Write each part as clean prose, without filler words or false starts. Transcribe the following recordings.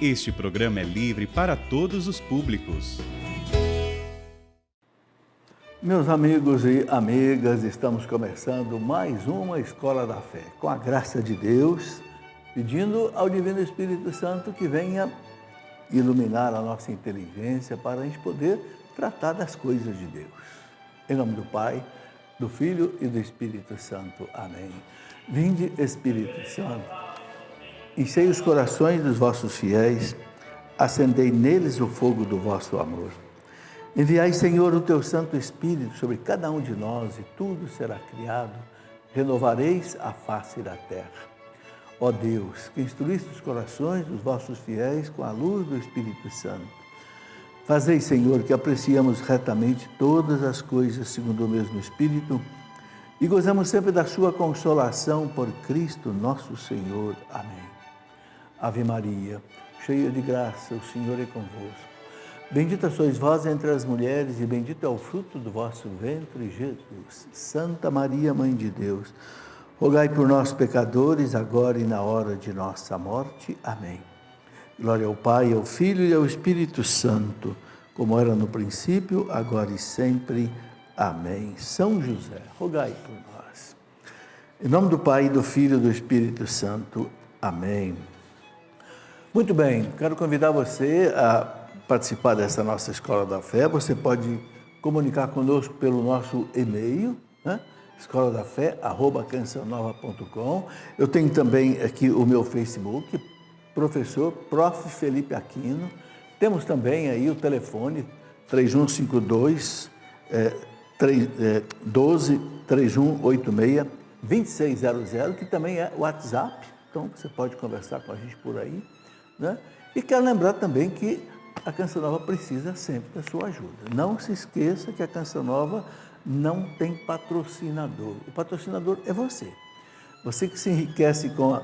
Este programa é livre para todos os públicos. Meus amigos e amigas, estamos começando mais uma Escola da Fé. Com a graça de Deus, pedindo ao Divino Espírito Santo que venha iluminar a nossa inteligência para a gente poder tratar das coisas de Deus. Em nome do Pai, do Filho e do Espírito Santo. Amém. Vinde, Espírito Santo, enchei os corações dos vossos fiéis, acendei neles o fogo do vosso amor. Enviai, Senhor, o teu Santo Espírito sobre cada um de nós e tudo será criado, renovareis a face da terra. Ó Deus, que instruíste os corações dos vossos fiéis com a luz do Espírito Santo, fazei, Senhor, que apreciemos retamente todas as coisas segundo o mesmo Espírito e gozamos sempre da sua consolação por Cristo nosso Senhor. Amém. Ave Maria, cheia de graça, o Senhor é convosco. Bendita sois vós entre as mulheres e bendito é o fruto do vosso ventre, Jesus. Santa Maria, Mãe de Deus, rogai por nós, pecadores, agora e na hora de nossa morte. Amém. Glória ao Pai, ao Filho e ao Espírito Santo, como era no princípio, agora e sempre. Amém. São José, rogai por nós. Em nome do Pai, do Filho e do Espírito Santo. Amém. Muito bem, quero convidar você a participar dessa nossa Escola da Fé. Você pode comunicar conosco pelo nosso e-mail, né? escoladafé@cancionnova.com. Eu tenho também aqui o meu Facebook, professor Prof. Felipe Aquino. Temos também aí o telefone 3152 12 3186 2600, que também é o WhatsApp, então você pode conversar com a gente por aí, né? E quero lembrar também que a Canção Nova precisa sempre da sua ajuda. Não se esqueça que a Canção Nova não tem patrocinador. O patrocinador é você. Você que se enriquece com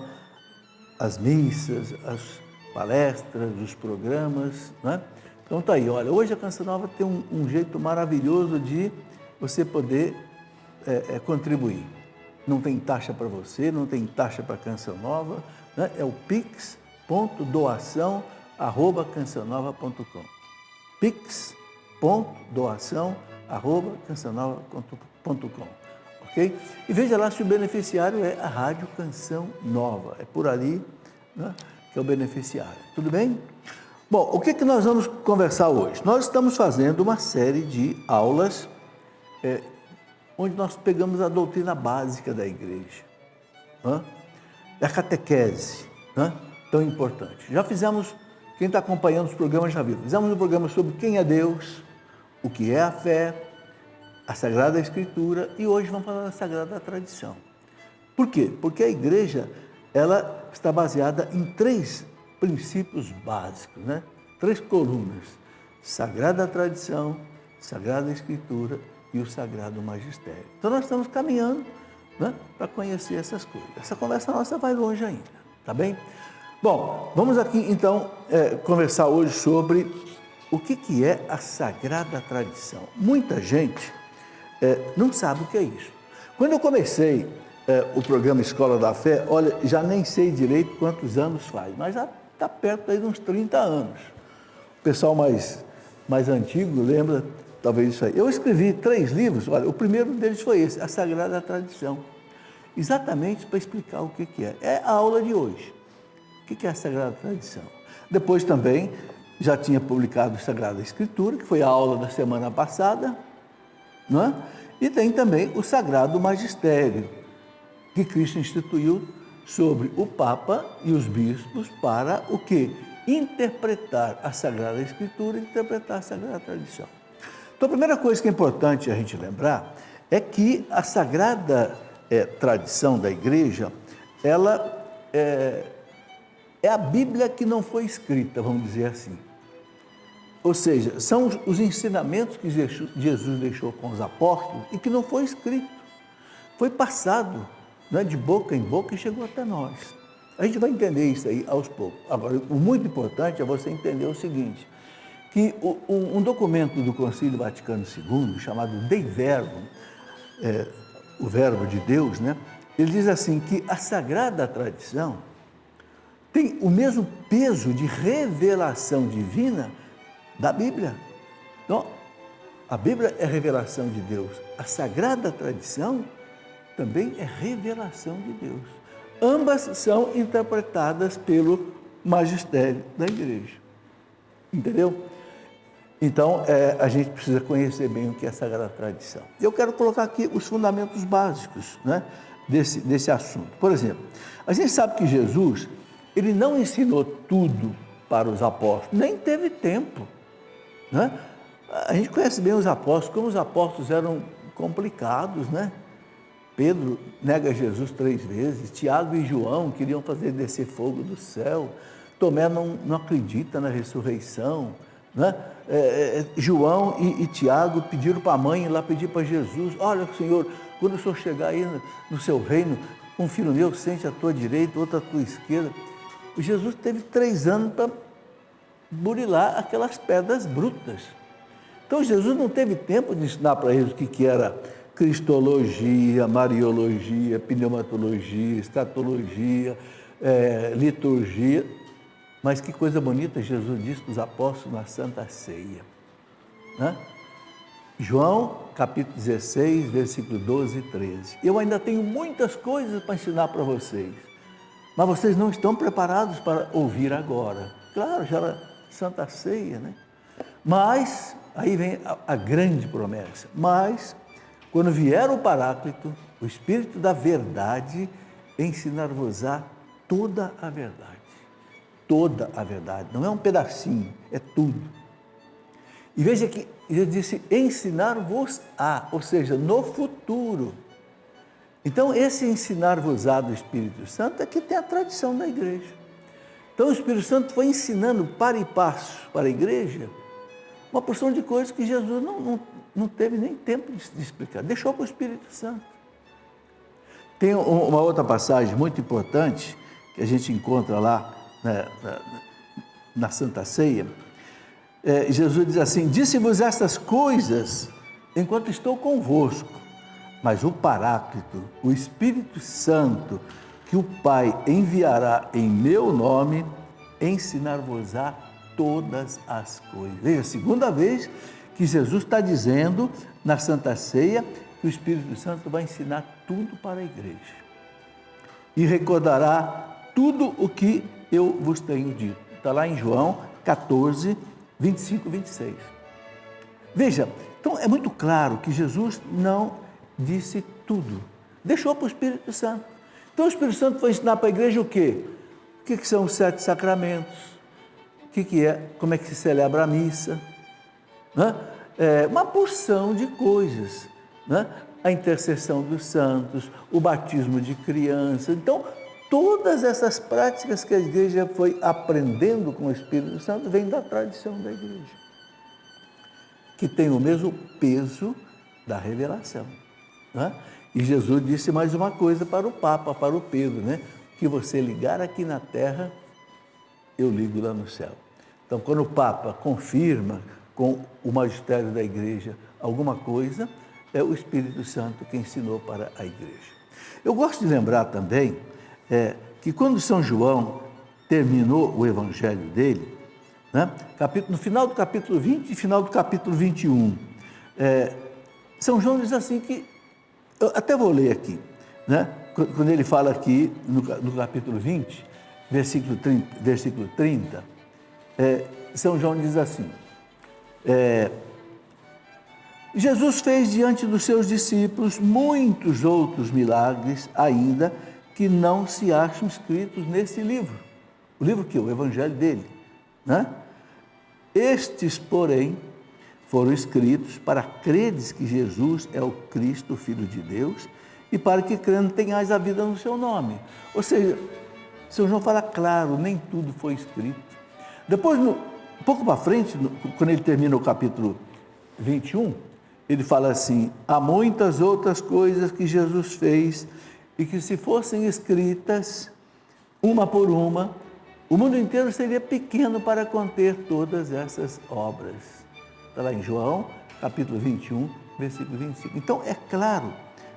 as missas, as palestras, os programas, né? Então tá aí, olha, hoje a Canção Nova tem um jeito maravilhoso de você poder contribuir. Não tem taxa para você, não tem taxa para a Canção Nova, né? É o pix.doação@cancionnova.com. pix.doação@cancionnova.com, ok? E veja lá se o beneficiário é a Rádio Canção Nova. É por ali, né, que é o beneficiário. Tudo bem? Bom, o que nós vamos conversar hoje? Nós estamos fazendo uma série de aulas onde nós pegamos a doutrina básica da igreja, a catequese, tão importante. Já fizemos, quem está acompanhando os programas já viu, fizemos um programa sobre quem é Deus, o que é a fé, a Sagrada Escritura, e hoje vamos falar da Sagrada Tradição. Por quê? Porque a igreja, ela está baseada em 3 princípios básicos, né? 3 colunas: Sagrada Tradição, Sagrada Escritura e o Sagrado Magistério. Então nós estamos caminhando, né, para conhecer essas coisas. Essa conversa nossa vai longe ainda, tá bem? Bom, vamos aqui então conversar hoje sobre o que é a Sagrada Tradição. Muita gente não sabe o que é isso. Quando eu comecei o programa Escola da Fé, olha, já nem sei direito quantos anos faz, mas já está perto aí de uns 30 anos. O pessoal mais antigo lembra talvez isso aí. Eu escrevi 3 livros, olha, o primeiro deles foi esse, a Sagrada Tradição, exatamente para explicar o que é. É a aula de hoje. O que é a Sagrada Tradição? Depois também já tinha publicado a Sagrada Escritura, que foi a aula da semana passada, não é? E tem também o Sagrado Magistério, que Cristo instituiu sobre o Papa e os bispos para o quê? Interpretar a Sagrada Escritura e interpretar a Sagrada Tradição. Então, a primeira coisa que é importante a gente lembrar é que a Sagrada Tradição da Igreja, ela é a Bíblia que não foi escrita, vamos dizer assim. Ou seja, são os ensinamentos que Jesus deixou com os apóstolos e que não foi escrito. Foi passado, né, de boca em boca e chegou até nós. A gente vai entender isso aí aos poucos. Agora, o muito importante é você entender o seguinte, que um documento do Concílio Vaticano II, chamado Dei Verbum, o Verbo de Deus, né, ele diz assim que a Sagrada Tradição tem o mesmo peso de revelação divina da Bíblia. Então, a Bíblia é revelação de Deus. A Sagrada Tradição também é revelação de Deus. Ambas são interpretadas pelo magistério da igreja. Entendeu? Então, a gente precisa conhecer bem o que é a Sagrada Tradição. Eu quero colocar aqui os fundamentos básicos, né, desse assunto. Por exemplo, a gente sabe que Jesus, ele não ensinou tudo para os apóstolos, nem teve tempo, né? A gente conhece bem os apóstolos, como os apóstolos eram complicados, né? Pedro nega Jesus 3 vezes, Tiago e João queriam fazer descer fogo do céu, Tomé não acredita na ressurreição, né? João e Tiago pediram para a mãe ir lá pedir para Jesus: olha, Senhor, quando o Senhor chegar aí no seu reino, um filho meu sente à tua direita, outro à tua esquerda. Jesus teve 3 anos para burilar aquelas pedras brutas. Então Jesus não teve tempo de ensinar para eles o que era cristologia, mariologia, pneumatologia, escatologia, liturgia. Mas que coisa bonita Jesus disse para os apóstolos na Santa Ceia, né? João, capítulo 16, versículo 12 e 13. Eu ainda tenho muitas coisas para ensinar para vocês, mas vocês não estão preparados para ouvir agora. Claro, já era Santa Ceia, né? Mas, aí vem a grande promessa, mas, quando vier o Paráclito, o Espírito da verdade, ensinar-vos-á toda a verdade. Toda a verdade, não é um pedacinho, é tudo. E veja que ele disse ensinar-vos-á, ou seja, no futuro. Então, esse ensinar-vos-á do Espírito Santo é que tem a tradição da igreja. Então, o Espírito Santo foi ensinando para e passo para a igreja uma porção de coisas que Jesus não teve nem tempo de explicar, deixou para o Espírito Santo. Tem uma outra passagem muito importante que a gente encontra lá na Santa Ceia. Jesus diz assim: disse-vos estas coisas enquanto estou convosco, mas o Paráclito, o Espírito Santo, que o Pai enviará em meu nome, ensinar-vos-á todas as coisas. Veja, a segunda vez que Jesus está dizendo na Santa Ceia que o Espírito Santo vai ensinar tudo para a igreja e recordará tudo o que eu vos tenho dito. Está lá em João 14, 25 e 26. Veja, então é muito claro que Jesus não disse tudo, deixou para o Espírito Santo. Então o Espírito Santo foi ensinar para a igreja o quê? O que são os 7 sacramentos, o que é, como é que se celebra a missa, né? Uma porção de coisas, né? A intercessão dos santos, o batismo de criança. Então, todas essas práticas que a igreja foi aprendendo com o Espírito Santo vêm da tradição da igreja, que tem o mesmo peso da revelação, né? E Jesus disse mais uma coisa para o Papa, para o Pedro, né? Que você ligar aqui na terra, eu ligo lá no céu. Então, quando o Papa confirma com o magistério da igreja alguma coisa, é o Espírito Santo que ensinou para a igreja. Eu gosto de lembrar também que quando São João terminou o evangelho dele, né, no final do capítulo 20 e final do capítulo 21, São João diz assim que, eu até vou ler aqui, né, quando ele fala aqui no capítulo 20, versículo 30, São João diz assim: Jesus fez diante dos seus discípulos muitos outros milagres ainda que não se acham escritos nesse livro. O livro que é o Evangelho dele, né? Estes, porém, foram escritos para credes que Jesus é o Cristo, o Filho de Deus, e para que crendo tenhais a vida no seu nome. Ou seja, São João fala claro, nem tudo foi escrito. Depois, um pouco para frente, quando ele termina o capítulo 21, ele fala assim: há muitas outras coisas que Jesus fez e que, se fossem escritas uma por uma, o mundo inteiro seria pequeno para conter todas essas obras. Está lá em João, capítulo 21, versículo 25. Então, é claro,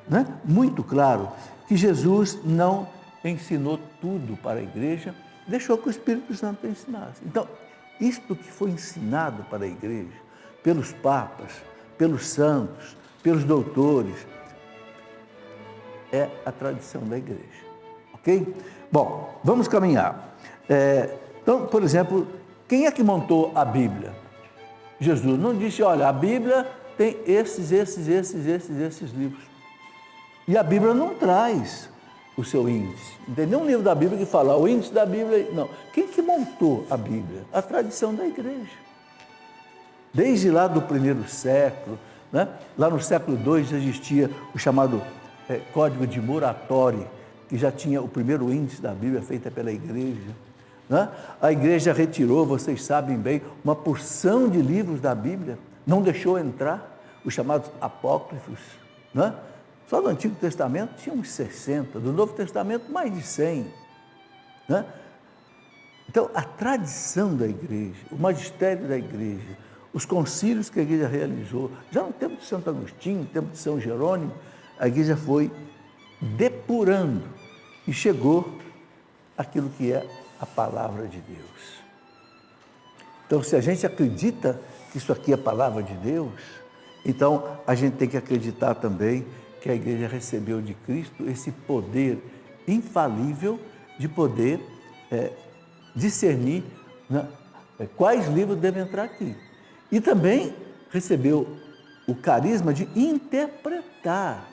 né? Muito claro, que Jesus não ensinou tudo para a igreja, deixou que o Espírito Santo ensinasse. Então, isto que foi ensinado para a igreja, pelos papas, pelos santos, pelos doutores, é a tradição da igreja. Ok? Bom, vamos caminhar. Então, por exemplo, quem é que montou a Bíblia? Jesus não disse, olha, a Bíblia tem esses livros. E a Bíblia não traz o seu índice. Não tem nenhum livro da Bíblia que fala o índice da Bíblia. Não. Quem que montou a Bíblia? A tradição da igreja. Desde lá do primeiro século, né? Lá no século II já existia o chamado Código de Muratori, que já tinha o primeiro índice da Bíblia feita pela igreja. Né? A igreja retirou, vocês sabem bem, uma porção de livros da Bíblia, não deixou entrar os chamados apócrifos. Né? Só do Antigo Testamento tinha uns 60, do Novo Testamento mais de 100. Né? Então, a tradição da igreja, o magistério da igreja, os concílios que a igreja realizou, já no tempo de Santo Agostinho, no tempo de São Jerônimo, a igreja foi depurando e chegou àquilo que é a palavra de Deus. Então, se a gente acredita que isso aqui é a palavra de Deus, então a gente tem que acreditar também que a igreja recebeu de Cristo esse poder infalível de poder discernir, né, quais livros devem entrar aqui. E também recebeu o carisma de interpretar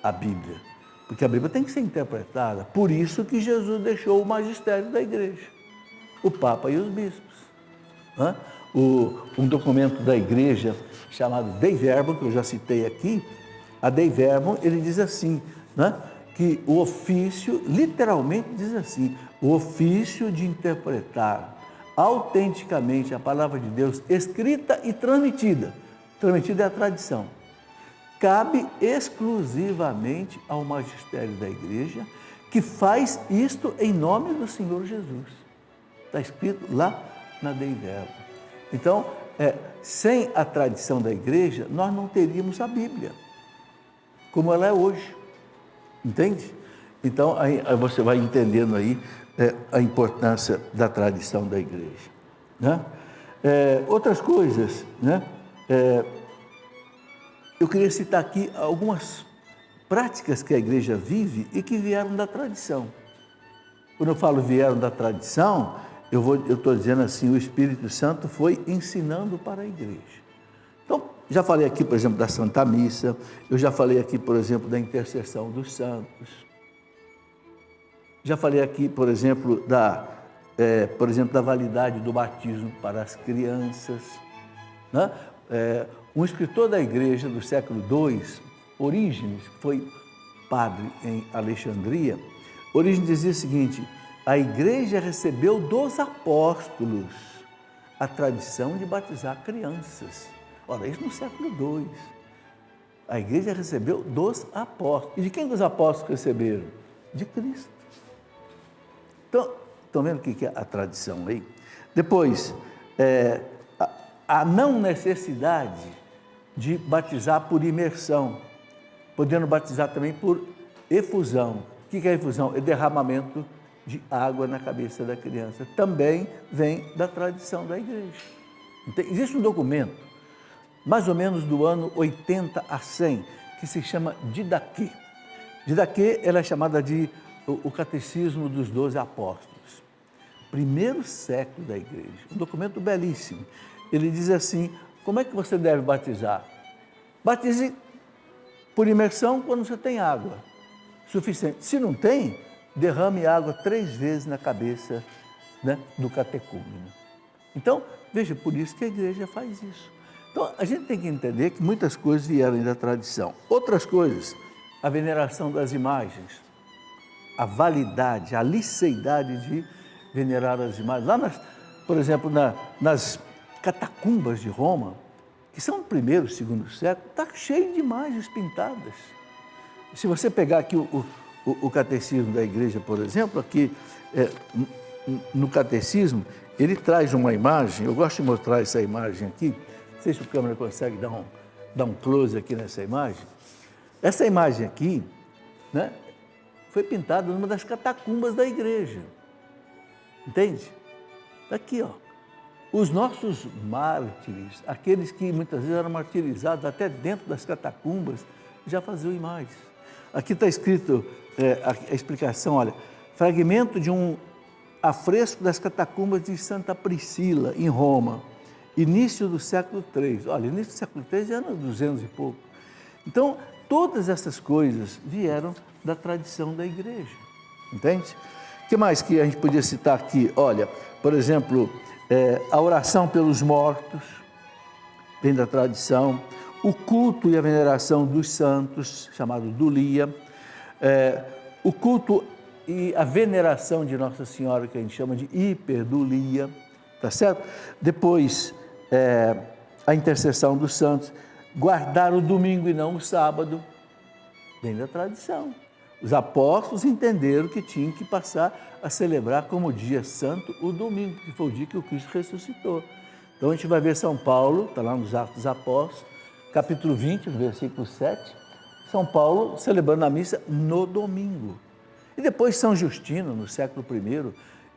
a Bíblia, porque a Bíblia tem que ser interpretada. Por isso que Jesus deixou o magistério da igreja, o Papa e os bispos. Né? Um documento da igreja chamado Dei Verbum, que eu já citei aqui, a Dei Verbum, ele diz assim, né? Que o ofício, literalmente diz assim, o ofício de interpretar autenticamente a palavra de Deus, escrita e transmitida. Transmitida é a tradição. Cabe exclusivamente ao magistério da igreja, que faz isto em nome do Senhor Jesus. Está escrito lá na Dei Verbum. Então, sem a tradição da igreja, nós não teríamos a Bíblia, como ela é hoje. Entende? Então, aí você vai entendendo aí a importância da tradição da igreja. Né? Outras coisas, né? Eu queria citar aqui algumas práticas que a igreja vive e que vieram da tradição. Quando eu falo vieram da tradição, eu estou dizendo assim, o Espírito Santo foi ensinando para a igreja. Então, já falei aqui, por exemplo, da Santa Missa, eu já falei aqui, por exemplo, da intercessão dos santos, já falei aqui, por exemplo, da validade do batismo para as crianças. Né? Um escritor da igreja do século II, Orígenes, que foi padre em Alexandria, Orígenes dizia o seguinte: a igreja recebeu dos apóstolos a tradição de batizar crianças. Ora, isso no século II. A igreja recebeu dos apóstolos. E de quem os apóstolos receberam? De Cristo. Então, estão vendo o que é a tradição aí? Depois, a não necessidade de batizar por imersão, podendo batizar também por efusão. O que é efusão? É derramamento de água na cabeça da criança. Também vem da tradição da igreja. Existe um documento, mais ou menos do ano 80 a 100, que se chama Didaquê. Didaquê, ela é chamada de o Catecismo dos 12 Apóstolos. Primeiro século da igreja, um documento belíssimo. Ele diz assim, como é que você deve batizar? Batize por imersão quando você tem água suficiente. Se não tem, derrame água 3 vezes na cabeça, né, do catecúmeno. Então, veja, por isso que a igreja faz isso. Então, a gente tem que entender que muitas coisas vieram da tradição. Outras coisas, a veneração das imagens, a validade, a liceidade de venerar as imagens. Lá, por exemplo, nas catacumbas de Roma, que são do primeiro, segundo século, está cheio de imagens pintadas. Se você pegar aqui o catecismo da igreja, por exemplo, aqui no catecismo, ele traz uma imagem, eu gosto de mostrar essa imagem aqui, não sei se a câmera consegue dar um close aqui nessa imagem. Essa imagem aqui, né, foi pintada numa das catacumbas da igreja. Entende? Está aqui, ó. Os nossos mártires, aqueles que muitas vezes eram martirizados até dentro das catacumbas, já faziam imagens. Aqui está escrito a explicação, olha, fragmento de um afresco das catacumbas de Santa Priscila, em Roma, início do século III. Olha, início do século III já era 200 e pouco. Então, todas essas coisas vieram da tradição da igreja, entende? O que mais que a gente podia citar aqui? Olha, por exemplo, a oração pelos mortos, vem da tradição, o culto e a veneração dos santos, chamado dulia, o culto e a veneração de Nossa Senhora, que a gente chama de hiperdulia, tá certo? Depois, a intercessão dos santos, guardar o domingo e não o sábado, vem da tradição. Os apóstolos entenderam que tinham que passar a celebrar como dia santo o domingo, que foi o dia que o Cristo ressuscitou. Então a gente vai ver São Paulo, está lá nos Atos dos Apóstolos, capítulo 20, no versículo 7, São Paulo celebrando a missa no domingo. E depois São Justino, no século I,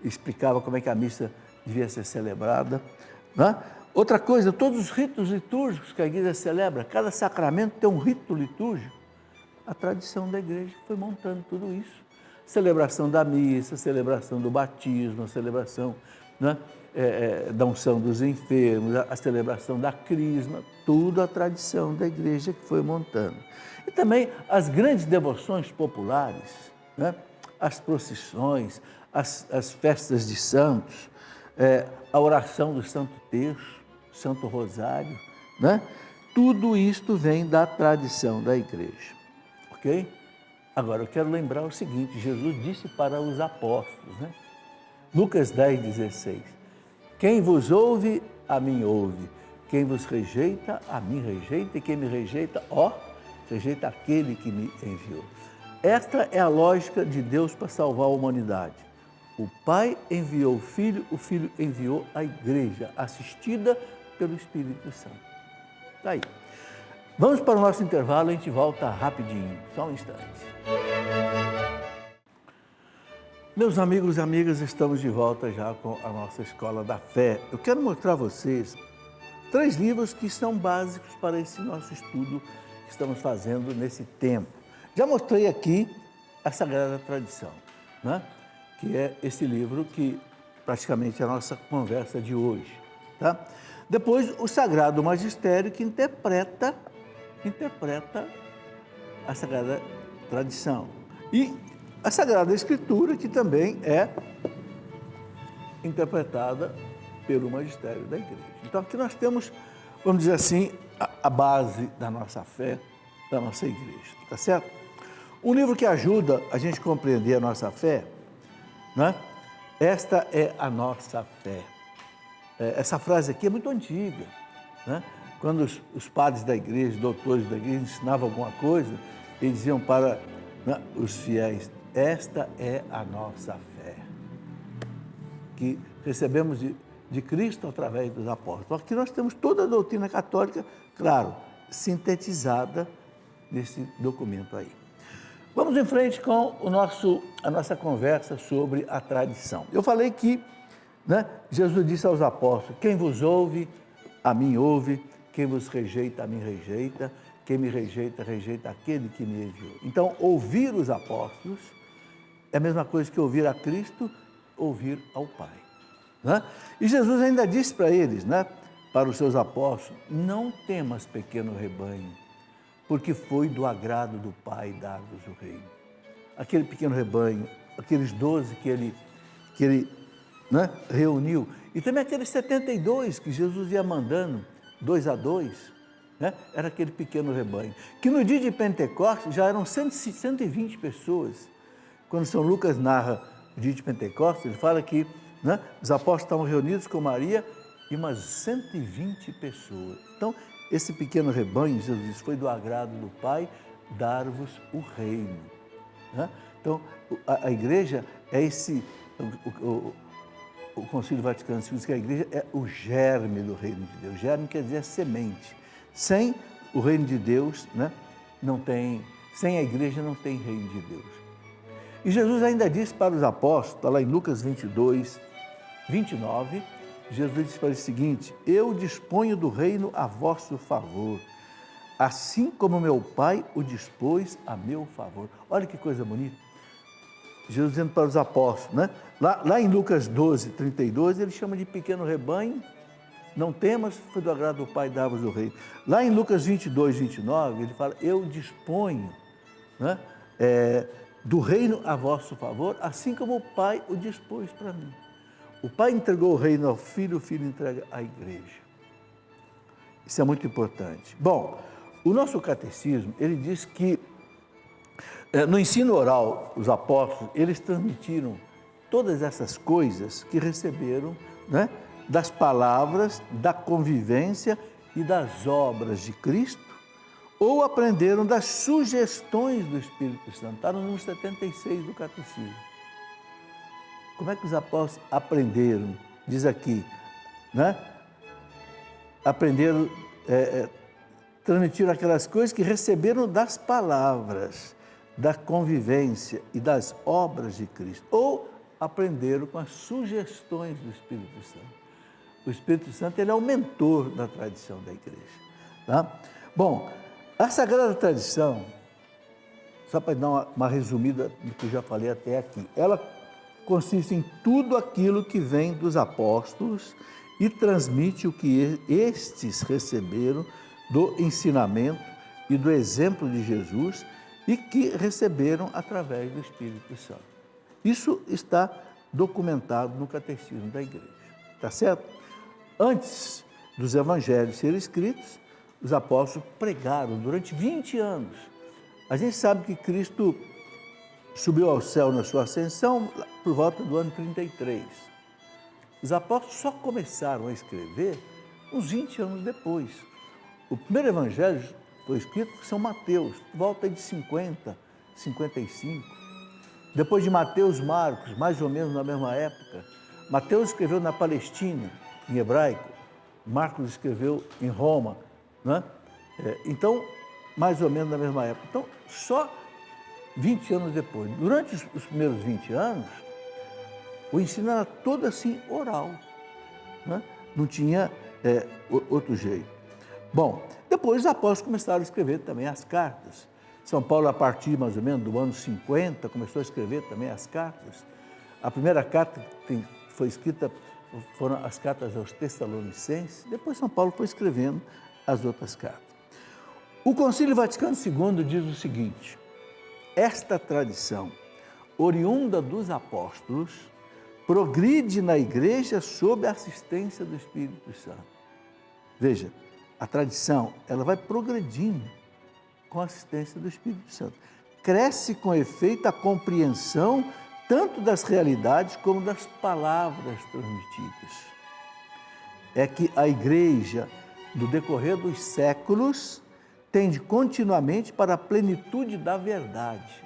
explicava como é que a missa devia ser celebrada. Né? Outra coisa, todos os ritos litúrgicos que a igreja celebra, cada sacramento tem um rito litúrgico. A tradição da igreja foi montando tudo isso. Celebração da missa, celebração do batismo, a celebração, né, da unção dos enfermos, a celebração da crisma, tudo a tradição da igreja que foi montando. E também as grandes devoções populares, né, as procissões, as festas de santos, a oração do Santo Terço, Santo Rosário, né? Tudo isto vem da tradição da igreja. Ok? Agora, eu quero lembrar o seguinte, Jesus disse para os apóstolos, né? Lucas 10, 16, quem vos ouve, a mim ouve, quem vos rejeita, a mim rejeita, e quem me rejeita, rejeita aquele que me enviou. Esta é a lógica de Deus para salvar a humanidade. O Pai enviou o Filho enviou a igreja, assistida pelo Espírito Santo. Está aí. Vamos para o nosso intervalo, a gente volta rapidinho, só um instante. Meus amigos e amigas, estamos de volta já com a nossa Escola da Fé. Eu quero mostrar a vocês 3 livros que são básicos para esse nosso estudo que estamos fazendo nesse tempo. Já mostrei aqui a Sagrada Tradição, né? Que é esse livro que praticamente é a nossa conversa de hoje. Tá? Depois, o Sagrado Magistério, que interpreta a Sagrada Tradição. E a Sagrada Escritura, que também é interpretada pelo Magistério da Igreja. Então, aqui nós temos, vamos dizer assim, a base da nossa fé, da nossa Igreja, tá certo? Um livro que ajuda a gente a compreender a nossa fé, né? Esta é a nossa fé. Essa frase aqui é muito antiga, né? Quando os padres da igreja, doutores da igreja ensinavam alguma coisa, eles diziam para, né, os fiéis, esta é a nossa fé, que recebemos de Cristo através dos apóstolos. Aqui nós temos toda a doutrina católica, claro, sintetizada nesse documento aí. Vamos em frente com a nossa conversa sobre a tradição. Eu falei que, né, Jesus disse aos apóstolos, quem vos ouve, a mim ouve, quem vos rejeita, a mim rejeita, quem me rejeita, rejeita aquele que me enviou. Então, ouvir os apóstolos é a mesma coisa que ouvir a Cristo, ouvir ao Pai. Né? E Jesus ainda disse para eles, né, para os seus apóstolos, não temas, pequeno rebanho, porque foi do agrado do Pai dar-vos o reino. Aquele pequeno rebanho, aqueles 12 que ele né, reuniu, e também aqueles 72 que Jesus ia mandando, 2 a 2, né, era aquele pequeno rebanho, que no dia de Pentecostes já eram 120 pessoas. Quando São Lucas narra o dia de Pentecostes, ele fala que, né, os apóstolos estavam reunidos com Maria e umas 120 pessoas. Então, esse pequeno rebanho, Jesus disse, foi do agrado do Pai dar-vos o reino. Né? Então, a igreja é esse, o Concílio Vaticano II diz que a igreja é o germe do reino de Deus. Germe quer dizer semente. Sem o reino de Deus, né, não tem, sem a igreja não tem reino de Deus. E Jesus ainda disse para os apóstolos, está lá em Lucas 22, 29, Jesus disse para ele o seguinte: eu disponho do reino a vosso favor, assim como meu Pai o dispôs a meu favor. Olha que coisa bonita. Jesus dizendo para os apóstolos, né? Lá em Lucas 12, 32, ele chama de pequeno rebanho, não temas, foi do agrado do Pai dar-vos o reino. Lá em Lucas 22, 29, ele fala: eu disponho, né, do reino a vosso favor, assim como o Pai o dispôs para mim. O Pai entregou o reino ao Filho, o Filho entrega à igreja. Isso é muito importante. Bom, o nosso catecismo, ele diz que no ensino oral, os apóstolos, eles transmitiram todas essas coisas que receberam, né, das palavras, da convivência e das obras de Cristo, ou aprenderam das sugestões do Espírito Santo. Está no número 76 do catecismo. Como é que os apóstolos aprenderam? Diz aqui, né? Aprenderam, transmitiram aquelas coisas que receberam das palavras, da convivência e das obras de Cristo. Ou aprenderam com as sugestões do Espírito Santo. O Espírito Santo, ele é o mentor da tradição da igreja. Tá? Bom, a Sagrada Tradição, só para dar uma resumida do que eu já falei até aqui, ela consiste em tudo aquilo que vem dos apóstolos e transmite o que estes receberam do ensinamento e do exemplo de Jesus e que receberam através do Espírito Santo. Isso está documentado no Catecismo da Igreja, tá certo? Antes dos evangelhos serem escritos, os apóstolos pregaram durante 20 anos. A gente sabe que Cristo subiu ao céu na sua ascensão por volta do ano 33. Os apóstolos só começaram a escrever uns 20 anos depois. O primeiro evangelho foi escrito por São Mateus, por volta de 50, 55. Depois de Mateus, Marcos, mais ou menos na mesma época. Mateus escreveu na Palestina, em hebraico. Marcos escreveu em Roma, né? Então, mais ou menos na mesma época. Então, só 20 anos depois. Durante os primeiros 20 anos, o ensino era todo assim, oral, né? Não tinha outro jeito. Bom, depois os apóstolos começaram a escrever também as cartas. São Paulo, a partir mais ou menos do ano 50, começou a escrever também as cartas. A primeira carta que foi escrita foram as cartas aos Tessalonicenses, depois São Paulo foi escrevendo as outras cartas. O Concílio Vaticano II diz o seguinte: esta tradição, oriunda dos apóstolos, progride na igreja sob a assistência do Espírito Santo. Veja, a tradição, ela vai progredindo com a assistência do Espírito Santo. Cresce com efeito a compreensão tanto das realidades como das palavras transmitidas. É que a igreja, no decorrer dos séculos, tende continuamente para a plenitude da verdade.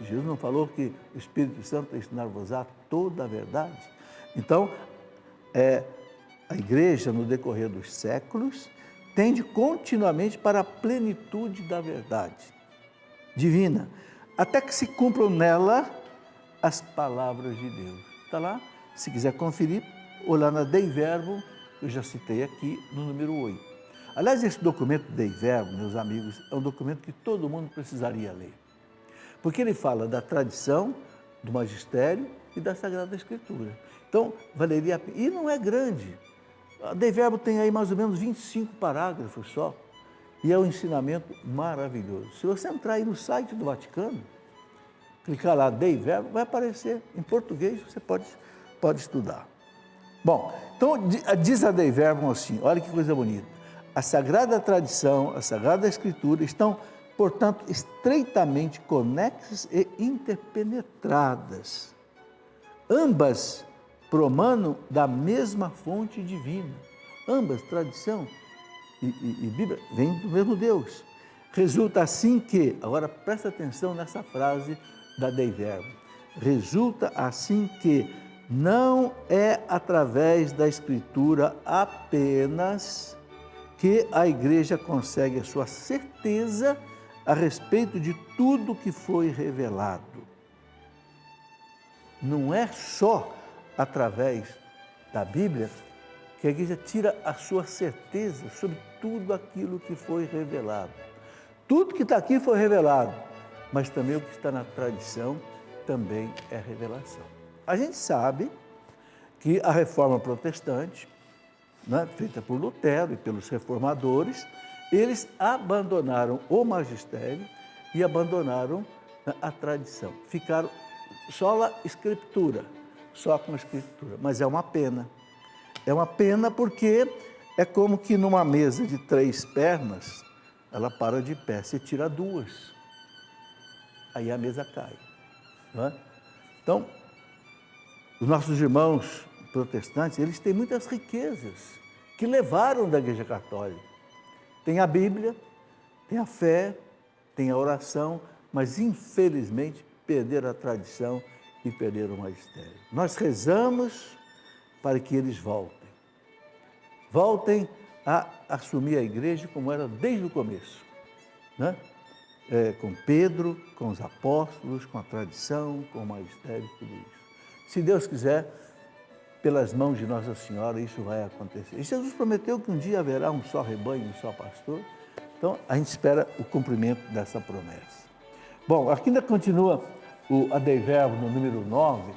Jesus não falou que o Espírito Santo vai ensinar-vos-á toda a verdade? Então, a igreja, no decorrer dos séculos, tende continuamente para a plenitude da verdade divina, até que se cumpram nela as palavras de Deus. Está lá, se quiser conferir, ou lá na Dei Verbum, eu já citei aqui, no número 8. Aliás, esse documento Dei Verbum, meus amigos, é um documento que todo mundo precisaria ler. Porque ele fala da tradição, do magistério e da Sagrada Escritura. Então, valeria a pena. E não é grande. A Dei Verbum tem aí mais ou menos 25 parágrafos só. E é um ensinamento maravilhoso. Se você entrar aí no site do Vaticano, clicar lá Dei Verbum, vai aparecer em português, você pode estudar. Bom, então diz a Dei Verbum assim, olha que coisa bonita. A Sagrada Tradição, a Sagrada Escritura estão, portanto, estreitamente conexas e interpenetradas. Ambas promanam da mesma fonte divina. Ambas, tradição e Bíblia, vêm do mesmo Deus. Resulta assim que, agora presta atenção nessa frase da Dei Verbum, resulta assim que não é através da Escritura apenas que a igreja consegue a sua certeza a respeito de tudo que foi revelado. Não é só através da Bíblia, que a igreja tira a sua certeza sobre tudo aquilo que foi revelado. Tudo que está aqui foi revelado, mas também o que está na tradição também é revelação. A gente sabe que a reforma protestante, né, feita por Lutero e pelos reformadores, eles abandonaram o magistério e abandonaram a tradição. Ficaram só a escritura, só com a escritura. Mas é uma pena. É uma pena porque é como que numa mesa de 3 pernas, ela para de pé, você tira 2. Aí a mesa cai. Não é? Então, os nossos irmãos protestantes, eles têm muitas riquezas que levaram da Igreja Católica. Tem a Bíblia, tem a fé, tem a oração, mas infelizmente perderam a tradição e perderam o magistério. Nós rezamos para que eles voltem. Voltem a assumir a igreja como era desde o começo, né? Com Pedro, com os apóstolos, com a tradição, com o magistério, tudo isso. Se Deus quiser, pelas mãos de Nossa Senhora, isso vai acontecer. E Jesus prometeu que um dia haverá um só rebanho, um só pastor. Então, a gente espera o cumprimento dessa promessa. Bom, aqui ainda continua o advérbio no número 9,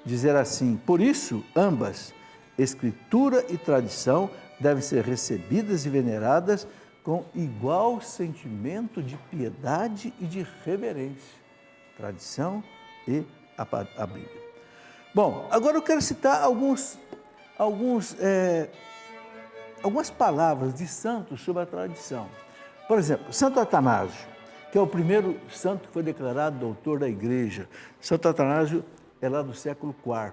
dizer assim: por isso, ambas, Escritura e tradição, devem ser recebidas e veneradas com igual sentimento de piedade e de reverência. Tradição e a Bíblia. Bom, agora eu quero citar algumas palavras de santos sobre a tradição. Por exemplo, Santo Atanásio, que é o primeiro santo que foi declarado doutor da igreja. Santo Atanásio é lá do século IV.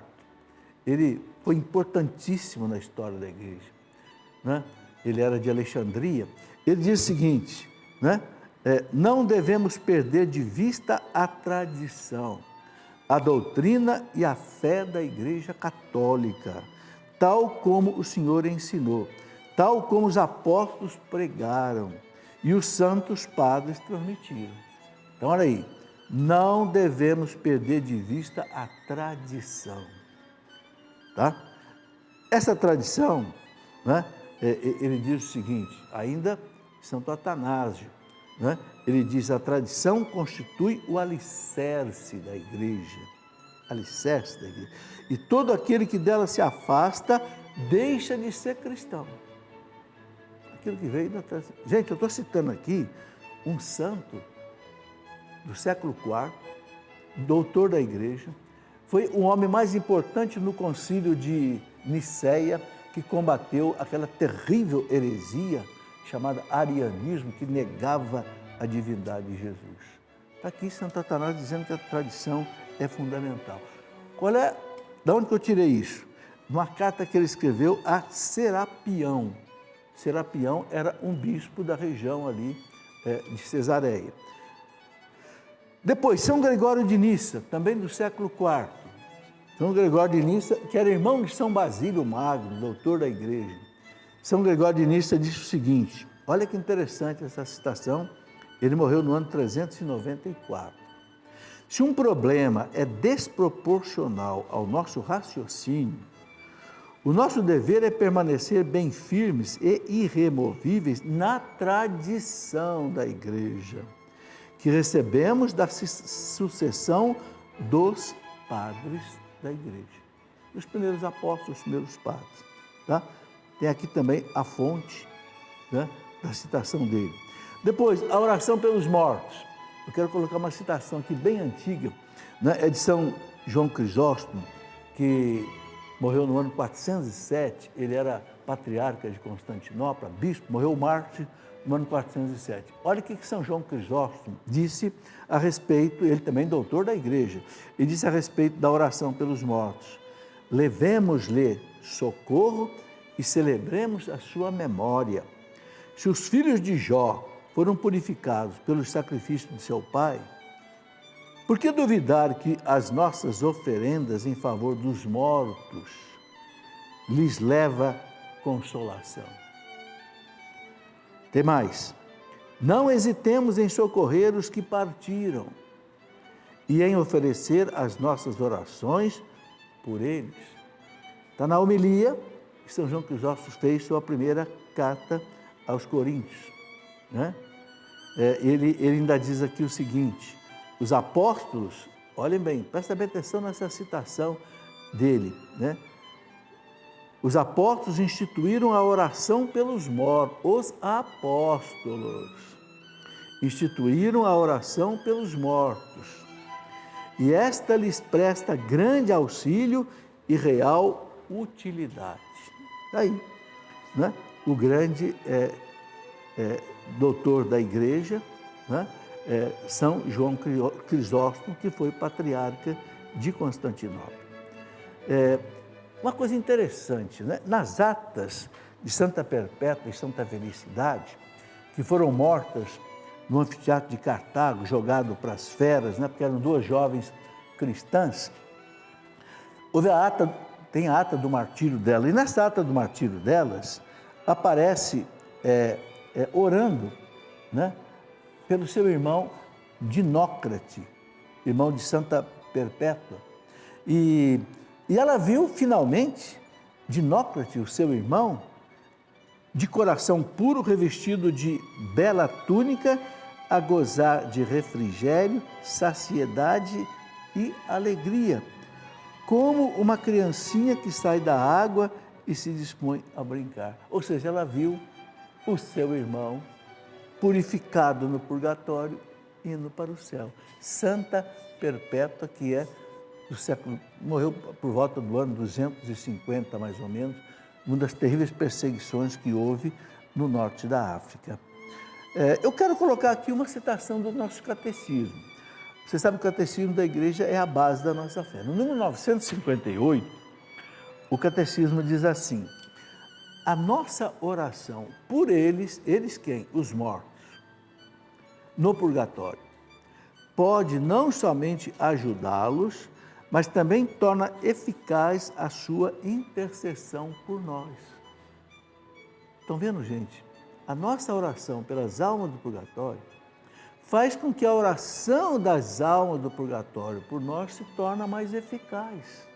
Ele foi importantíssimo na história da igreja, né? Ele era de Alexandria. Ele diz o seguinte, né? Não devemos perder de vista a tradição, a doutrina e a fé da Igreja Católica, tal como o Senhor ensinou, tal como os apóstolos pregaram e os santos padres transmitiram. Então, olha aí, não devemos perder de vista a tradição, tá? Essa tradição, né, ele diz o seguinte, ainda Santo Atanásio, né, ele diz: a tradição constitui o alicerce da igreja. Alicerce da igreja. E todo aquele que dela se afasta, deixa de ser cristão. Aquilo que veio da tradição. Gente, eu estou citando aqui um santo do século IV, doutor da igreja, foi o homem mais importante no concílio de Nicéia, que combateu aquela terrível heresia chamada arianismo, que negava a divindade de Jesus. Está aqui Santo Atanásio dizendo que a tradição é fundamental. Da onde que eu tirei isso? Uma carta que ele escreveu a Serapião. Serapião era um bispo da região ali de Cesareia. Depois, São Gregório de Nissa, também do século IV. São Gregório de Nissa, que era irmão de São Basílio Magno, doutor da igreja. São Gregório de Nissa disse o seguinte, olha que interessante essa citação, ele morreu no ano 394. Se um problema é desproporcional ao nosso raciocínio, o nosso dever é permanecer bem firmes e irremovíveis na tradição da igreja, que recebemos da sucessão dos padres da igreja. Os primeiros apóstolos, os primeiros padres. Tá? Tem aqui também a fonte, né, da citação dele. Depois, a oração pelos mortos. Eu quero colocar uma citação aqui bem antiga, né, é de São João Crisóstomo, que morreu no ano 407, ele era patriarca de Constantinopla, bispo, morreu mártir no ano 407. Olha o que São João Crisóstomo disse a respeito, ele também doutor da igreja, ele disse a respeito da oração pelos mortos. Levemos-lhe socorro e celebremos a sua memória. Se os filhos de Jó foram purificados pelos sacrifícios de seu pai, por que duvidar que as nossas oferendas em favor dos mortos lhes leva consolação? Tem mais. Não hesitemos em socorrer os que partiram e em oferecer as nossas orações por eles. Está na homilia que São João Crisóstomo fez sua primeira carta aos Coríntios, né? Ele ainda diz aqui o seguinte: os apóstolos, olhem bem, prestem bem atenção nessa citação dele, né? Os apóstolos instituíram a oração pelos mortos. Os apóstolos instituíram a oração pelos mortos. E esta lhes presta grande auxílio e real utilidade. Aí, né? O grande doutor da igreja, né? São João Crisóstomo, que foi patriarca de Constantinopla. Uma coisa interessante, né? Nas atas de Santa Perpétua e Santa Felicidade, que foram mortas no anfiteatro de Cartago, jogado para as feras, né? Porque eram duas jovens cristãs, tem a ata do martírio dela, e nessa ata do martírio delas aparece orando, né? Pelo seu irmão Dinócrate, irmão de Santa Perpétua. E ela viu, finalmente, Dinócrate, o seu irmão, de coração puro, revestido de bela túnica, a gozar de refrigério, saciedade e alegria, como uma criancinha que sai da água e se dispõe a brincar. Ou seja, ela viu o seu irmão purificado no purgatório, indo para o céu. Santa Perpétua, que é do século, morreu por volta do ano 250, mais ou menos, uma das terríveis perseguições que houve no norte da África. Eu quero colocar aqui uma citação do nosso catecismo. Você sabe que o catecismo da igreja é a base da nossa fé. No número 958, o catecismo diz assim: a nossa oração por eles quem? Os mortos, no purgatório, pode não somente ajudá-los, mas também torna eficaz a sua intercessão por nós. Estão vendo, gente? A nossa oração pelas almas do purgatório faz com que a oração das almas do purgatório por nós se torne mais eficaz.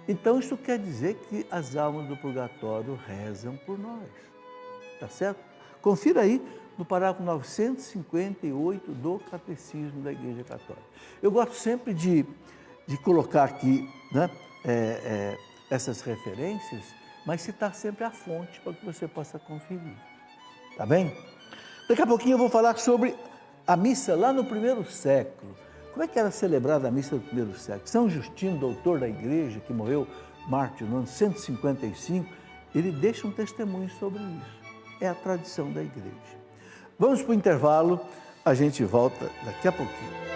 Então, isso quer dizer que as almas do purgatório rezam por nós. Tá certo? Confira aí no parágrafo 958 do Catecismo da Igreja Católica. Eu gosto sempre de colocar aqui, né, essas referências, mas citar sempre a fonte para que você possa conferir. Tá bem? Daqui a pouquinho eu vou falar sobre a missa lá no primeiro século. Como é que era celebrada a missa do primeiro século? São Justino, doutor da igreja, que morreu mártir no ano 155, ele deixa um testemunho sobre isso. É a tradição da igreja. Vamos para o intervalo, a gente volta daqui a pouquinho.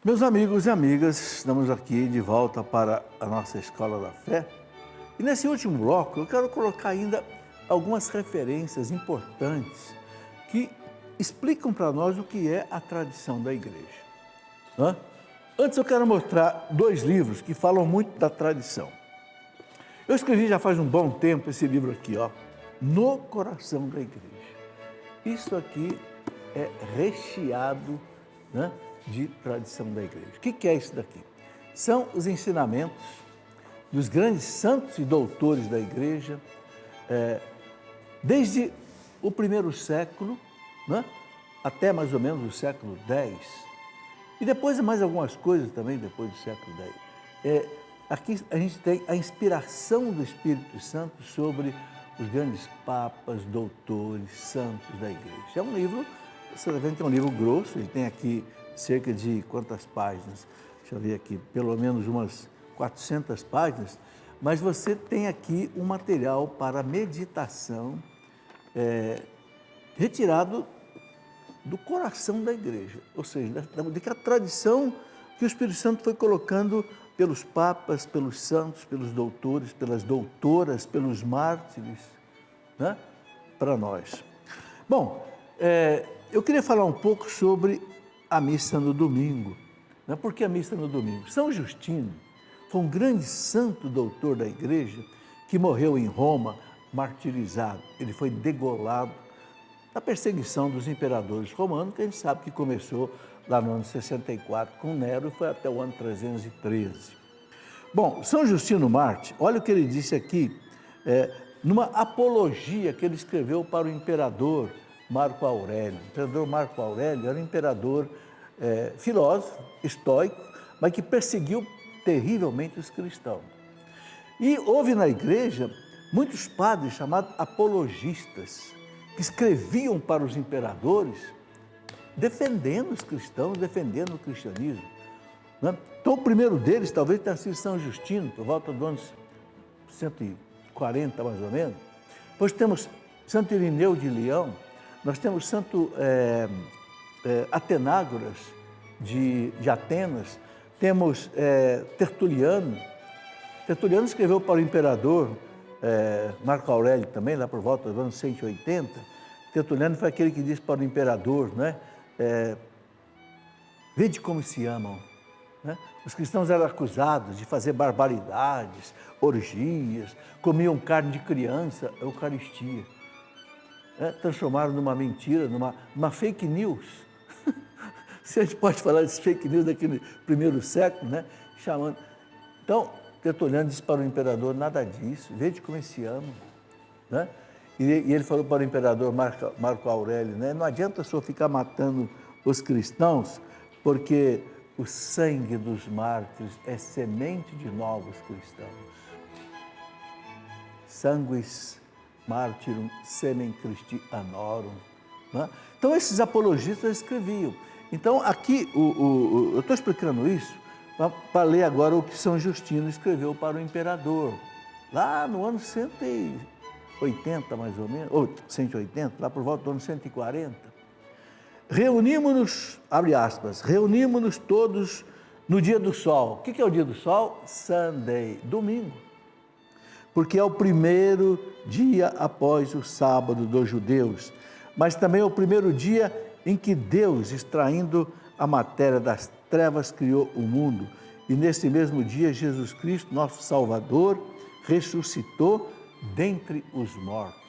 Meus amigos e amigas, estamos aqui de volta para a nossa Escola da Fé. E nesse último bloco, eu quero colocar ainda algumas referências importantes que explicam para nós o que é a tradição da igreja. Antes eu quero mostrar dois livros que falam muito da tradição. Eu escrevi já faz um bom tempo esse livro aqui, No Coração da Igreja. Isso aqui é recheado, né, de tradição da igreja. O que é isso daqui? São os ensinamentos dos grandes santos e doutores da igreja, desde o primeiro século, né, até mais ou menos o século X, e depois mais algumas coisas também depois do século X. Aqui a gente tem a inspiração do Espírito Santo sobre os grandes papas, doutores, santos da igreja. É um livro, você está vendo que é um livro grosso, ele tem aqui cerca de quantas páginas? Deixa eu ver aqui, pelo menos umas 400 páginas, mas você tem aqui um material para meditação retirado do coração da igreja, ou seja, da tradição que o Espírito Santo foi colocando pelos papas, pelos santos, pelos doutores, pelas doutoras, pelos mártires, né, para nós. Bom, eu queria falar um pouco sobre a missa no domingo. Né? Por que a missa no domingo? São Justino foi um grande santo doutor da igreja que morreu em Roma, martirizado. Ele foi degolado da perseguição dos imperadores romanos, que a gente sabe que começou lá no ano 64 com Nero e foi até o ano 313. Bom, São Justino Mártir, olha o que ele disse aqui, numa apologia que ele escreveu para o imperador Marco Aurélio. O imperador Marco Aurélio era um imperador filósofo, estoico, mas que perseguiu terrivelmente os cristãos. E houve na igreja muitos padres chamados apologistas, que escreviam para os imperadores, defendendo os cristãos, defendendo o cristianismo. Né? Então, o primeiro deles talvez tenha sido São Justino, por volta do ano 140, mais ou menos. Depois temos Santo Irineu de Leão, nós temos Santo Atenágoras de Atenas, temos Tertuliano. Tertuliano escreveu para o imperador Marco Aurélio também, lá por volta do ano 180. Tertuliano foi aquele que disse para o imperador, né? Vede como se amam. Né? Os cristãos eram acusados de fazer barbaridades, orgias, comiam carne de criança, Eucaristia. Transformaram numa mentira, numa fake news. Se a gente pode falar de fake news daquele primeiro século, né? Chamando. Então, Tertuliano disse para o imperador, nada disso, vede como eles se amam. Né? E ele falou para o imperador Marco Aurélio, né? Não adianta só ficar matando os cristãos, porque o sangue dos mártires é semente de novos cristãos. Sanguis martyrum semen Christi anorum. Né? Então, esses apologistas escreviam. Então, aqui, eu estou explicando isso para ler agora o que São Justino escreveu para o imperador, lá no ano 180, mais ou menos, ou 180, lá por volta do ano 140. Reunimos-nos, abre aspas, reunimos-nos todos no dia do sol. O que é o dia do sol? Sunday, domingo. Porque é o primeiro dia após o sábado dos judeus, mas também é o primeiro dia em que Deus, extraindo a matéria das trevas, criou o mundo. E nesse mesmo dia, Jesus Cristo, nosso Salvador, ressuscitou dentre os mortos.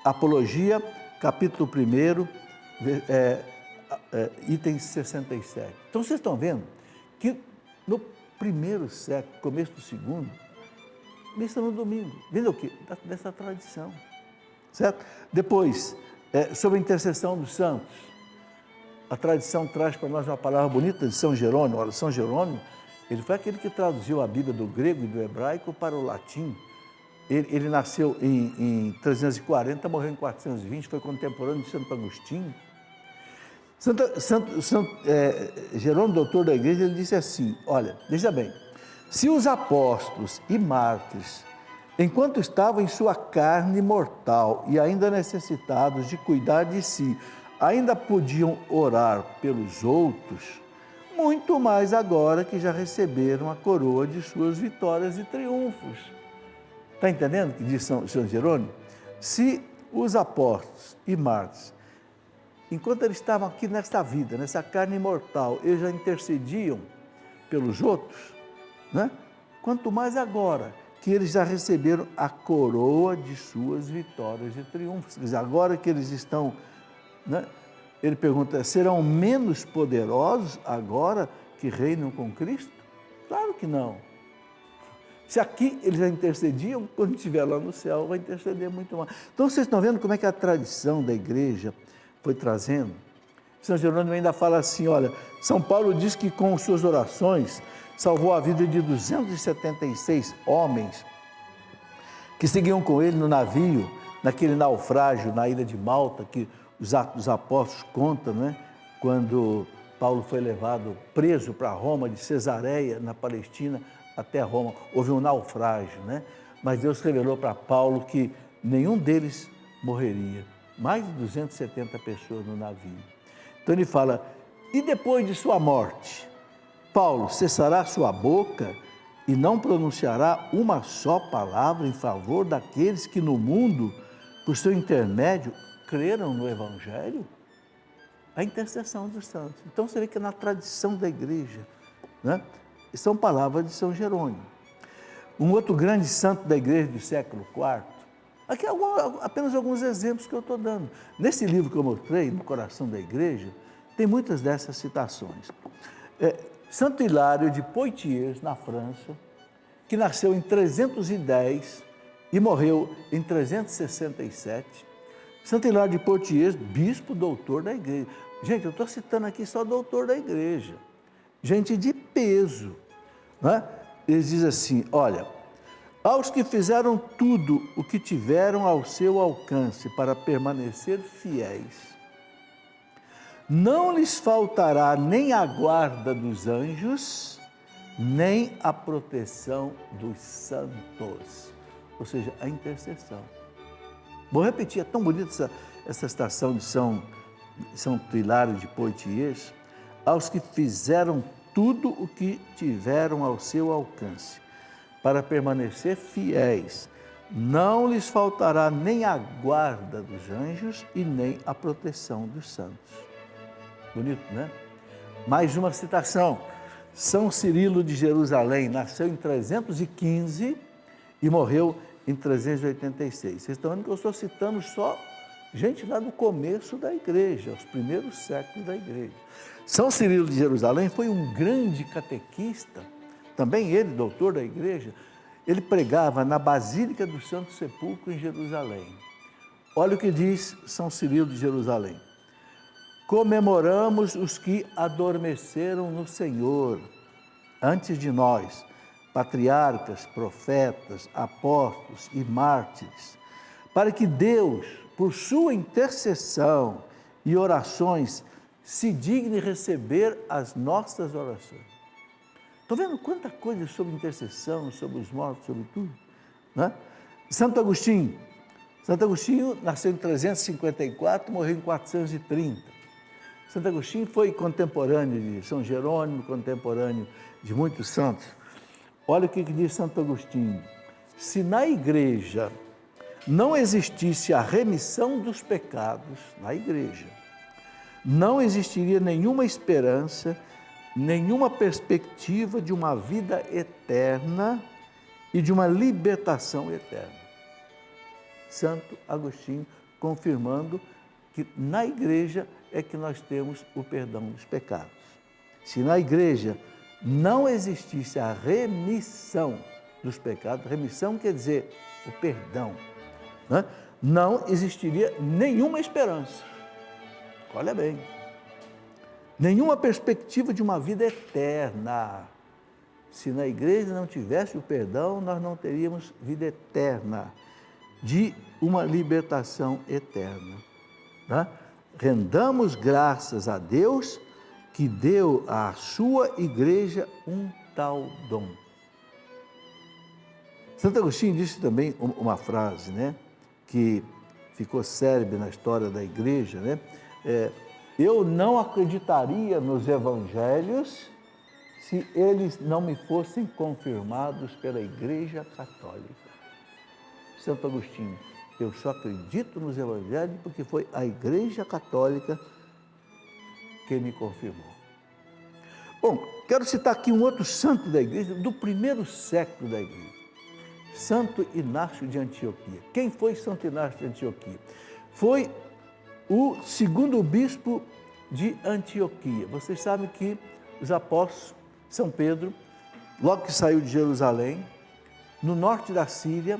Apologia, capítulo 1, item 67. Então, vocês estão vendo que no primeiro século, começo do segundo, missa no domingo. Vendo o quê? Dessa tradição. Certo? Depois, sobre a intercessão dos santos. A tradição traz para nós uma palavra bonita de São Jerônimo. Olha, São Jerônimo, ele foi aquele que traduziu a Bíblia do grego e do hebraico para o latim. Ele nasceu em 340, morreu em 420, foi contemporâneo de Santo Agostinho. Jerônimo, doutor da igreja, ele disse assim, olha, veja bem, se os apóstolos e mártires, enquanto estavam em sua carne mortal e ainda necessitados de cuidar de si, ainda podiam orar pelos outros, muito mais agora que já receberam a coroa de suas vitórias e triunfos. Está entendendo o que diz São Jerônimo? Se os apóstolos e mártires, enquanto eles estavam aqui nesta vida, nessa carne mortal, eles já intercediam pelos outros, né? Quanto mais agora que eles já receberam a coroa de suas vitórias e triunfos. Quer dizer, agora que eles estão... Né? Ele pergunta, serão menos poderosos agora que reinam com Cristo? Claro que não. Se aqui eles já intercediam, quando estiver lá no céu, vai interceder muito mais. Então, vocês estão vendo como é que a tradição da igreja foi trazendo? São Jerônimo ainda fala assim, olha, São Paulo diz que com suas orações salvou a vida de 276 homens que seguiam com ele no navio, naquele naufrágio na ilha de Malta, que os Atos dos Apóstolos contam, né? Quando Paulo foi levado preso para Roma, de Cesareia, na Palestina, até Roma. Houve um naufrágio, né? Mas Deus revelou para Paulo que nenhum deles morreria. Mais de 270 pessoas no navio. Então ele fala, e depois de sua morte, Paulo cessará sua boca e não pronunciará uma só palavra em favor daqueles que no mundo, por seu intermédio, creram no Evangelho? A intercessão dos santos. Então, você vê que na tradição da igreja, né, são palavras de São Jerônimo. Um outro grande santo da igreja do século IV Aqui apenas alguns exemplos que eu estou dando. Nesse livro que eu mostrei, No Coração da Igreja, tem muitas dessas citações. Santo Hilário de Poitiers, na França, que nasceu em 310 e morreu em 367. Santo Hilário de Poitiers, bispo doutor da igreja. Gente, eu estou citando aqui só doutor da igreja. Gente de peso. Né? Eles dizem assim, olha, aos que fizeram tudo o que tiveram ao seu alcance para permanecer fiéis, não lhes faltará nem a guarda dos anjos, nem a proteção dos santos, ou seja, a intercessão. Vou repetir, é tão bonita essa citação de São Hilário de Poitiers, aos que fizeram tudo o que tiveram ao seu alcance, para permanecer fiéis, não lhes faltará nem a guarda dos anjos e nem a proteção dos santos. Bonito, né? Mais uma citação. São Cirilo de Jerusalém nasceu em 315 e morreu em 386. Vocês estão vendo que eu estou citando só gente lá do começo da igreja, os primeiros séculos da igreja. São Cirilo de Jerusalém foi um grande catequista, também ele, doutor da igreja. Ele pregava na Basílica do Santo Sepulcro em Jerusalém. Olha o que diz São Cirilo de Jerusalém. Comemoramos os que adormeceram no Senhor, antes de nós, patriarcas, profetas, apóstolos e mártires, para que Deus, por sua intercessão e orações, se digne receber as nossas orações. Estão vendo quanta coisa sobre intercessão, sobre os mortos, sobre tudo? Né? Santo Agostinho. Santo Agostinho nasceu em 354, morreu em 430. Santo Agostinho foi contemporâneo de São Jerônimo, contemporâneo de muitos santos. Olha o que diz Santo Agostinho. Se na igreja não existisse a remissão dos pecados, na igreja, não existiria nenhuma esperança, nenhuma perspectiva de uma vida eterna e de uma libertação eterna. Santo Agostinho confirmando que na igreja é que nós temos o perdão dos pecados. Se na igreja não existisse a remissão dos pecados, remissão quer dizer o perdão, né? Não existiria nenhuma esperança. Olha bem, nenhuma perspectiva de uma vida eterna. Se na igreja não tivesse o perdão, nós não teríamos vida eterna, de uma libertação eterna. Né? Rendamos graças a Deus que deu à sua igreja um tal dom. Santo Agostinho disse também uma frase, né, que ficou célebre na história da igreja, né? Eu não acreditaria nos evangelhos se eles não me fossem confirmados pela Igreja Católica. Santo Agostinho, eu só acredito nos evangelhos porque foi a Igreja Católica que me confirmou. Bom, quero citar aqui um outro santo da igreja, do primeiro século da igreja. Santo Inácio de Antioquia. Quem foi Santo Inácio de Antioquia? Foi o segundo bispo de Antioquia. Vocês sabem que os apóstolos, São Pedro, logo que saiu de Jerusalém, no norte da Síria,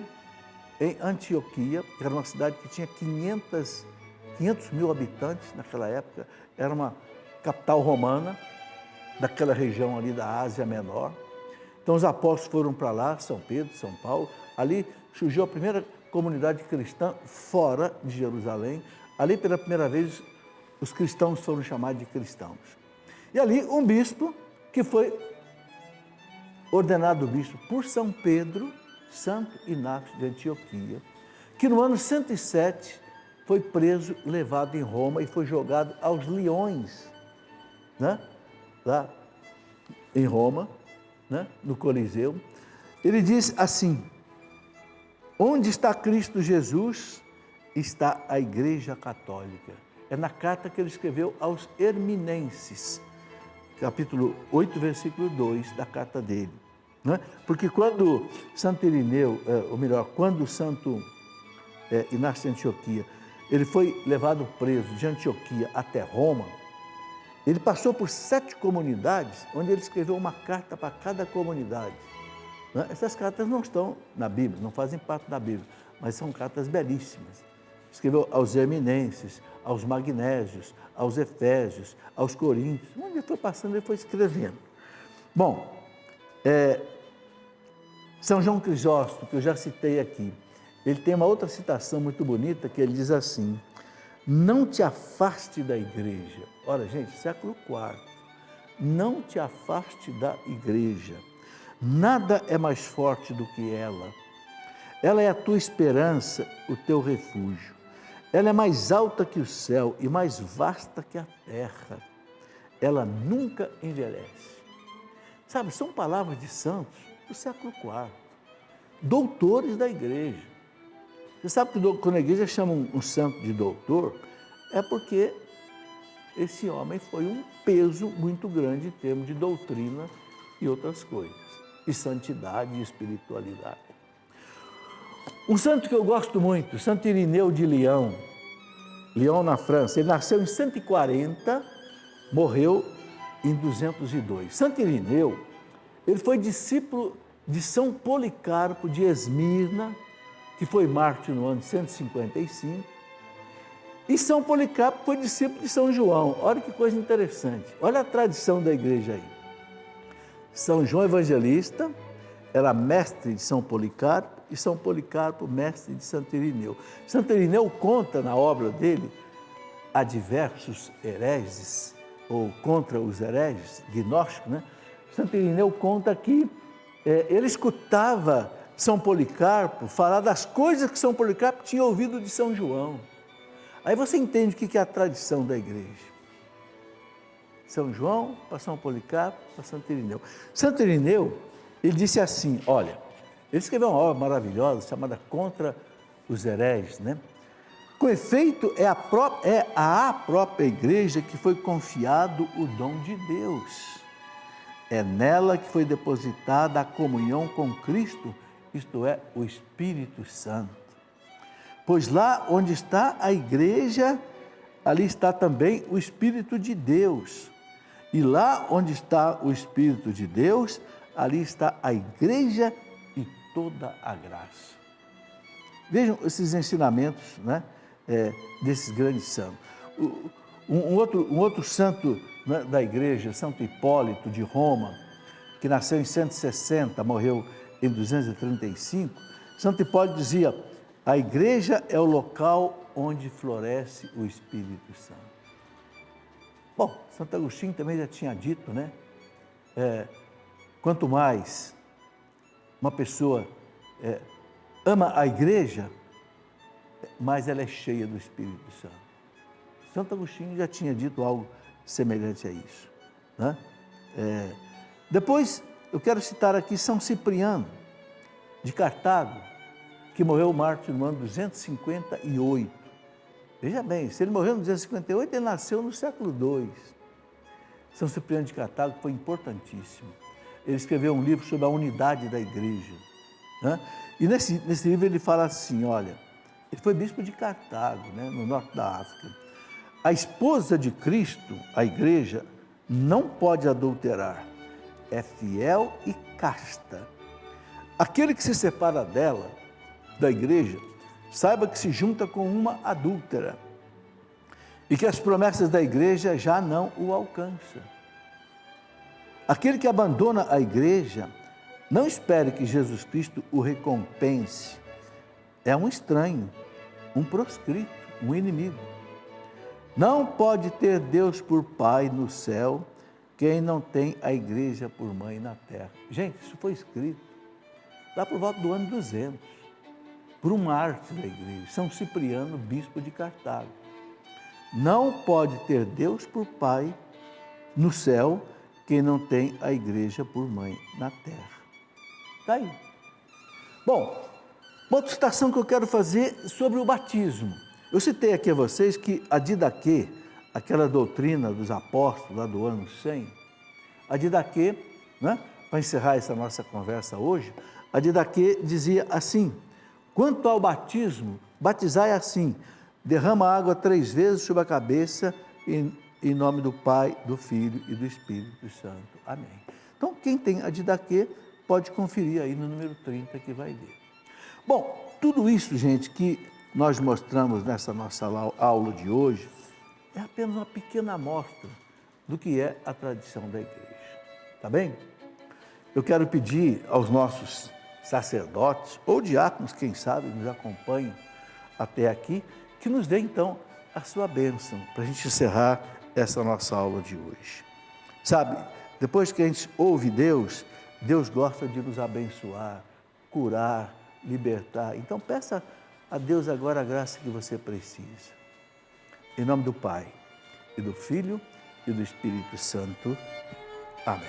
em Antioquia, que era uma cidade que tinha 500 mil habitantes naquela época, era uma capital romana, daquela região ali da Ásia Menor. Então os apóstolos foram para lá, São Pedro, São Paulo, ali surgiu a primeira comunidade cristã fora de Jerusalém. Ali, pela primeira vez, os cristãos foram chamados de cristãos. E ali, um bispo, que foi ordenado bispo por São Pedro, Santo Inácio de Antioquia, que no ano 107 foi preso, levado em Roma e foi jogado aos leões, né? Lá em Roma, né? No Coliseu. Ele diz assim: onde está Cristo Jesus, está a Igreja Católica. É na carta que ele escreveu aos Herminenses, capítulo 8, versículo 2 da carta dele. Né? Porque quando Santo Irineu, ou melhor, quando Santo e nasce em Antioquia. Ele foi levado preso de Antioquia até Roma. Ele passou por 7 comunidades, onde ele escreveu uma carta para cada comunidade. Essas cartas não estão na Bíblia, não fazem parte da Bíblia, mas são cartas belíssimas. Escreveu aos Herminenses, aos Magnésios, aos Efésios, aos Coríntios. Onde ele foi passando, ele foi escrevendo. Bom, São João Crisóstomo, que eu já citei aqui, ele tem uma outra citação muito bonita, que ele diz assim: não te afaste da igreja. Ora, gente, século IV. Não te afaste da igreja. Nada é mais forte do que ela. Ela é a tua esperança, o teu refúgio. Ela é mais alta que o céu e mais vasta que a terra. Ela nunca envelhece. Sabe, são palavras de santos do século IV, doutores da igreja. Você sabe que quando a igreja chama um santo de doutor, é porque esse homem foi um peso muito grande em termos de doutrina e outras coisas, e santidade e espiritualidade. Um santo que eu gosto muito, Santo Irineu de Lyon, na França. Ele nasceu em 140, morreu em 202. Santo Irineu, ele foi discípulo de São Policarpo de Esmirna, que foi mártir no ano 155, e São Policarpo foi discípulo de São João. Olha que coisa interessante, olha a tradição da igreja aí. São João Evangelista era mestre de São Policarpo, e São Policarpo, mestre de Santo Irineu. Santo Irineu conta na obra dele a diversos hereges, ou contra os hereges, gnósticos, né? Santo Irineu conta que ele escutava São Policarpo falar das coisas que São Policarpo tinha ouvido de São João. Aí você entende o que é a tradição da igreja. São João para São Policarpo para Santo Irineu. Santo Irineu, ele disse assim, olha, ele escreveu uma obra maravilhosa chamada Contra os Hereges, né? Com efeito, é à própria igreja que foi confiado o dom de Deus. É nela que foi depositada a comunhão com Cristo, isto é, o Espírito Santo. Pois lá onde está a igreja, ali está também o Espírito de Deus. E lá onde está o Espírito de Deus, ali está a igreja e toda a graça. Vejam esses ensinamentos, né, desses grandes santos. Um outro santo, né, da igreja, Santo Hipólito de Roma, que nasceu em 160, morreu em 235, Santo Hipólito dizia: a igreja é o local onde floresce o Espírito Santo. Bom, Santo Agostinho também já tinha dito, né? Quanto mais uma pessoa ama a igreja, mais ela é cheia do Espírito Santo. Santo Agostinho já tinha dito algo semelhante a isso, né? Depois, eu quero citar aqui São Cipriano, de Cartago, que morreu mártir no ano 258. Veja bem, se ele morreu em 258, ele nasceu no século II. São Cipriano de Cartago foi importantíssimo. Ele escreveu um livro sobre a unidade da igreja, né? E nesse livro ele fala assim, olha, ele foi bispo de Cartago, né, no norte da África. A esposa de Cristo, a igreja, não pode adulterar, é fiel e casta. Aquele que se separa dela, da igreja, saiba que se junta com uma adúltera e que as promessas da igreja já não o alcançam. Aquele que abandona a igreja, não espere que Jesus Cristo o recompense. É um estranho, um proscrito, um inimigo. Não pode ter Deus por pai no céu quem não tem a igreja por mãe na terra. Gente, isso foi escrito lá por volta do ano 200, por um mártir da igreja, São Cipriano, bispo de Cartago. Não pode ter Deus por pai no céu quem não tem a igreja por mãe na terra. Está aí. Bom, uma outra citação que eu quero fazer sobre o batismo. Eu citei aqui a vocês que a Didaquê, aquela doutrina dos apóstolos lá do ano 100, a Didaquê, né, para encerrar essa nossa conversa hoje, a Didaquê dizia assim: quanto ao batismo, Batizar é assim, derrama água 3 vezes sobre a cabeça, em nome do Pai, do Filho e do Espírito Santo. Amém. Então, quem tem a Didaquê, pode conferir aí no número 30 que vai ver. Bom, tudo isso, gente, que nós mostramos nessa nossa aula de hoje, é apenas uma pequena amostra do que é a tradição da igreja. Tá bem? Eu quero pedir aos nossos sacerdotes, ou diáconos, quem sabe, nos acompanhem até aqui, que nos dê então a sua bênção, para a gente encerrar essa nossa aula de hoje. Sabe, depois que a gente ouve Deus, Deus gosta de nos abençoar, curar, libertar. Então peça a Deus agora a graça que você precisa. Em nome do Pai, e do Filho, e do Espírito Santo. Amém.